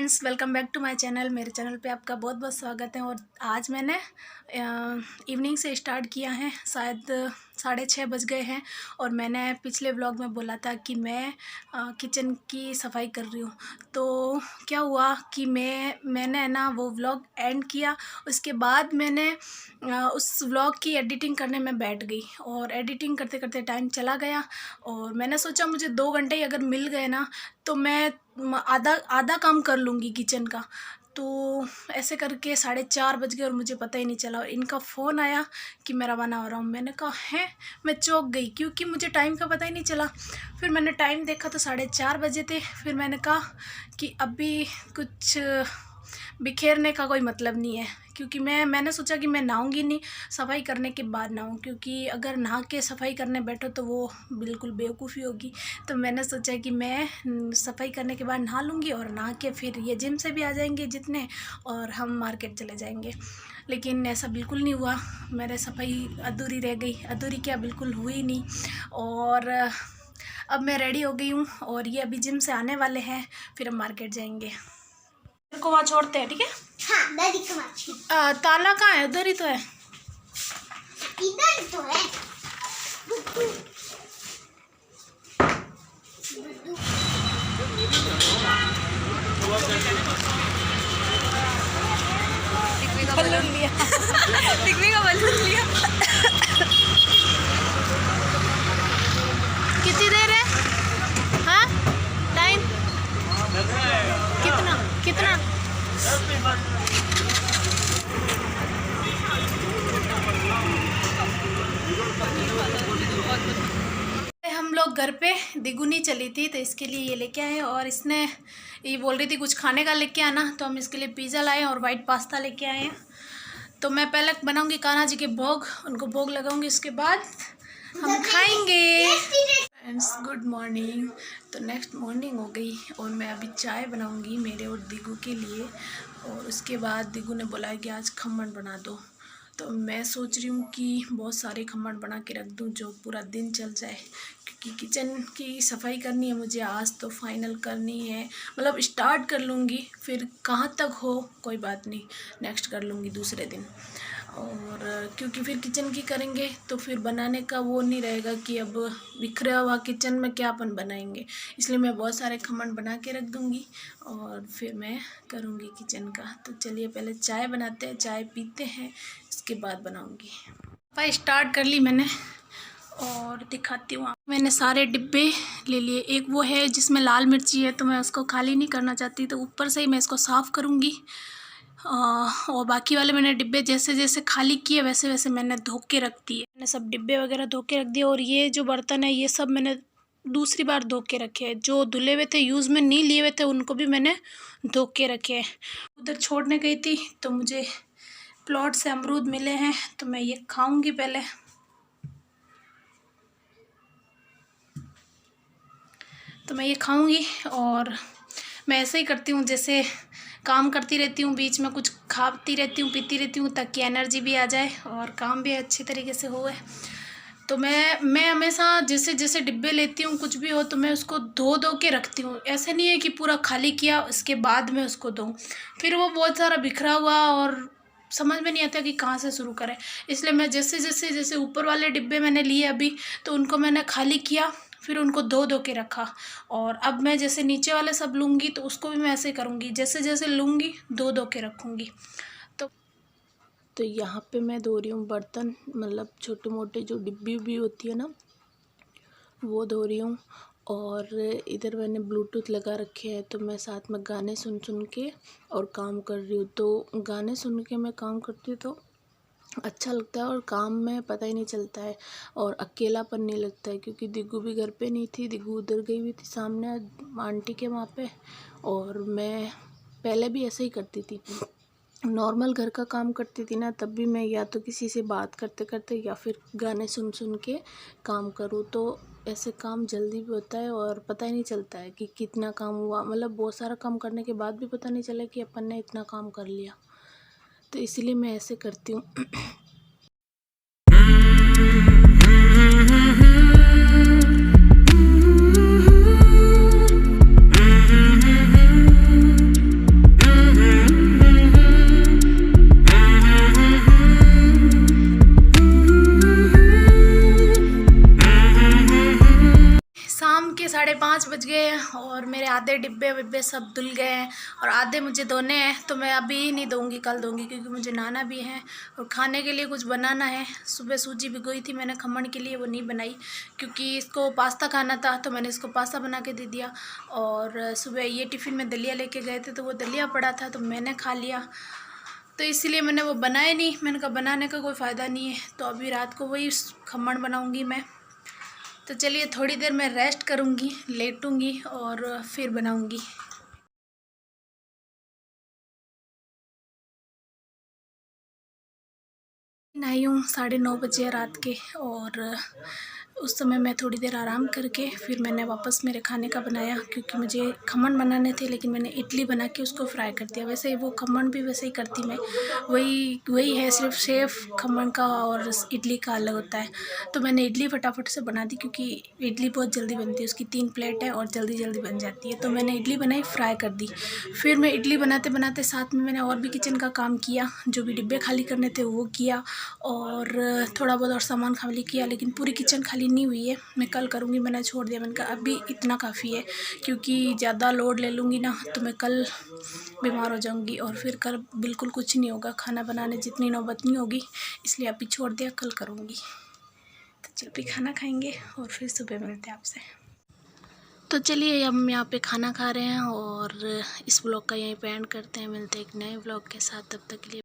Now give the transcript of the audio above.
Friends, welcome back to my channel. मेरे channel पे आपका बहुत बहुत स्वागत है। और आज मैंने इवनिंग से स्टार्ट किया है, शायद 6:30 बज गए हैं। और मैंने पिछले व्लॉग में बोला था कि मैं किचन की सफाई कर रही हूँ। तो क्या हुआ कि मैंने ना वो व्लॉग एंड किया। उसके बाद मैंने उस व्लॉग की एडिटिंग करने में बैठ गई और एडिटिंग करते करते टाइम चला गया। और मैंने सोचा मुझे 2 घंटे ही अगर मिल गए ना तो मैं आधा काम कर लूँगी किचन का। तो ऐसे करके 4:30 बज गए और मुझे पता ही नहीं चला। और इनका फ़ोन आया कि मैं रवाना हो रहा हूँ। मैंने कहा है, मैं चौंक गई क्योंकि मुझे टाइम का पता ही नहीं चला। फिर मैंने टाइम देखा तो 4:30 बजे थे। फिर मैंने कहा कि अभी कुछ बिखेरने का कोई मतलब नहीं है, क्योंकि मैंने सोचा कि मैं नहाऊंगी नहीं, सफाई करने के बाद नहाऊँ, क्योंकि अगर नहा के सफाई करने बैठो तो वो बिल्कुल बेवकूफ़ी होगी। तो मैंने सोचा कि मैं सफाई करने के बाद नहा लूँगी और नहा के फिर ये जिम से भी आ जाएंगे जितने, और हम मार्केट चले जाएंगे। लेकिन ऐसा बिल्कुल नहीं हुआ। मेरे सफाई अधूरी रह गई, अधूरी क्या, बिल्कुल हुई नहीं। और अब मैं रेडी हो गई हूँ और ये अभी जिम से आने वाले हैं, फिर हम मार्केट जाएंगे। को वहाँ छोड़ते हैं, ठीक है? हाँ, दादी को मार। ताला कहाँ है? उधर ही तो है। इधर तो है। बलून लिया। टिकवी का बलून लिया। कितनी देर है? हाँ, टाइम कितना कितना? हम लोग घर पे दिगुनी चली थी तो इसके लिए ये लेके आए। और इसने ये बोल रही थी कुछ खाने का लेके आना, तो हम इसके लिए पिज़्ज़ा लाए और वाइट पास्ता लेके आए हैं। तो मैं पहले बनाऊंगी कान्हा जी के भोग, उनको भोग लगाऊंगी, उसके बाद हम खाएंगे। Friends, good morning. तो नेक्स्ट मॉर्निंग हो गई और मैं अभी चाय बनाऊंगी मेरे और दिगू के लिए। और उसके बाद दिगू ने बोला कि आज खमन बना दो। तो मैं सोच रही हूँ कि बहुत सारे खमन बना के रख दूँ जो पूरा दिन चल जाए, क्योंकि किचन की सफाई करनी है मुझे। आज तो फाइनल करनी है, मतलब स्टार्ट कर लूँगी, फिर कहाँ तक हो कोई बात नहीं, नेक्स्ट कर लूँगी दूसरे दिन। और क्योंकि फिर किचन की करेंगे तो फिर बनाने का वो नहीं रहेगा कि अब बिखरा हुआ किचन में क्या अपन बनाएंगे। इसलिए मैं बहुत सारे खमन बना के रख दूँगी और फिर मैं करूँगी किचन का। तो चलिए पहले चाय बनाते हैं, चाय पीते हैं, इसके बाद बनाऊँगी। सफाई स्टार्ट कर ली मैंने और दिखाती हूँ। मैंने सारे डिब्बे ले लिए। एक वो है जिसमें लाल मिर्ची है, तो मैं उसको खाली नहीं करना चाहती, तो ऊपर से ही मैं इसको साफ़ करूँगी। और बाकी वाले मैंने डिब्बे जैसे जैसे खाली किए वैसे वैसे मैंने धो के रख दिए। मैंने सब डिब्बे वगैरह धो के रख दिए। और ये जो बर्तन है ये सब मैंने दूसरी बार धो के रखे हैं। जो धुले हुए थे, यूज़ में नहीं लिए हुए थे, उनको भी मैंने धो के रखे हैं। उधर छोड़ने गई थी तो मुझे प्लॉट से अमरूद मिले हैं, तो मैं ये खाऊंगी पहले। तो मैं ये खाऊंगी और मैं ऐसे ही करती हूँ, जैसे काम करती रहती हूँ, बीच में कुछ खाती रहती हूँ, पीती रहती हूँ, ताकि एनर्जी भी आ जाए और काम भी अच्छी तरीके से होए। तो मैं हमेशा जैसे जैसे डिब्बे लेती हूँ, कुछ भी हो तो मैं उसको धो के रखती हूँ। ऐसे नहीं है कि पूरा खाली किया उसके बाद में उसको धोऊँ, फिर वो बहुत सारा बिखरा हुआ और समझ में नहीं आता कि कहाँ से शुरू करें। इसलिए मैं जैसे ऊपर वाले डिब्बे मैंने लिए अभी, तो उनको मैंने खाली किया, फिर उनको धो के रखा। और अब मैं जैसे नीचे वाले सब लूँगी तो उसको भी मैं ऐसे करूँगी, जैसे जैसे लूँगी धो के रखूँगी। तो यहाँ पे मैं धो रही हूँ बर्तन, मतलब छोटे मोटे जो डिब्बी भी होती है ना, वो धो रही हूँ। और इधर मैंने ब्लूटूथ लगा रखे हैं, तो मैं साथ में गाने सुन के और काम कर रही हूँ। तो गाने सुन के मैं काम करती हूँ तो अच्छा लगता है और काम में पता ही नहीं चलता है और अकेलापन नहीं लगता है, क्योंकि दिगू भी घर पे नहीं थी। दिगू उधर गई हुई थी सामने आंटी के वहाँ पे। और मैं पहले भी ऐसे ही करती थी, नॉर्मल घर का काम करती थी ना, तब भी मैं या तो किसी से बात करते करते या फिर गाने सुन के काम करूँ, तो ऐसे काम जल्दी भी होता है और पता ही नहीं चलता है कि कितना काम हुआ। मतलब बहुत सारा काम करने के बाद भी पता नहीं चला कि अपन ने इतना काम कर लिया। तो इसीलिए मैं ऐसे करती हूँ। बज गए हैं और मेरे आधे डिब्बे विब्बे सब धुल गए हैं और आधे मुझे धोने हैं। तो मैं अभी नहीं दूँगी, कल दूँगी, क्योंकि मुझे नहाना भी है और खाने के लिए कुछ बनाना है। सुबह सूजी भिगोई थी मैंने खमण के लिए, वो नहीं बनाई क्योंकि इसको पास्ता खाना था, तो मैंने इसको पास्ता बना के दे दिया। और सुबह ये टिफ़िन में दलिया लेके गए थे, तो वो दलिया पड़ा था तो मैंने खा लिया, तो इसीलिए मैंने वो बनाए नहीं। मैंने कहा बनाने का कोई फ़ायदा नहीं है, तो अभी रात को वही खमण बनाऊँगी मैं। तो चलिए थोड़ी देर मैं रेस्ट करूँगी, लेटूँगी और फिर बनाऊँगी। नहाई हूँ, 9:30 बजे है रात के, और उस समय मैं थोड़ी देर आराम करके फिर मैंने वापस मेरे खाने का बनाया, क्योंकि मुझे खमन बनाने थे, लेकिन मैंने इडली बना के उसको फ्राई कर दिया। वैसे वो खमन भी वैसे ही करती मैं, वही है, सिर्फ शेफ खमन का और इडली का अलग होता है। तो मैंने इडली फटाफट से बना दी, क्योंकि इडली बहुत जल्दी बनती है, उसकी 3 प्लेट है और जल्दी जल्दी बन जाती है। तो मैंने इडली बनाई, फ्राई कर दी। फिर मैं इडली बनाते बनाते साथ में मैंने और भी किचन का काम किया, जो भी डिब्बे खाली करने थे वो किया, और थोड़ा बहुत और सामान खाली किया, लेकिन पूरी किचन खाली नहीं हुई है। मैं कल करूँगी, मैंने छोड़ दिया। मैंने कहा अभी इतना काफ़ी है, क्योंकि ज़्यादा लोड ले लूँगी ना तो मैं कल बीमार हो जाऊँगी और फिर कल बिल्कुल कुछ नहीं होगा, खाना बनाने जितनी नौबत नहीं होगी, इसलिए अभी छोड़ दिया, कल करूँगी। तो जब भी खाना खाएंगे और फिर सुबह मिलते हैं आपसे। तो चलिए हम यहाँ पे खाना खा रहे हैं और इस व्लॉग का यहीं पे एंड करते हैं। मिलते हैं एक नए व्लॉग के साथ, तब तक के लिए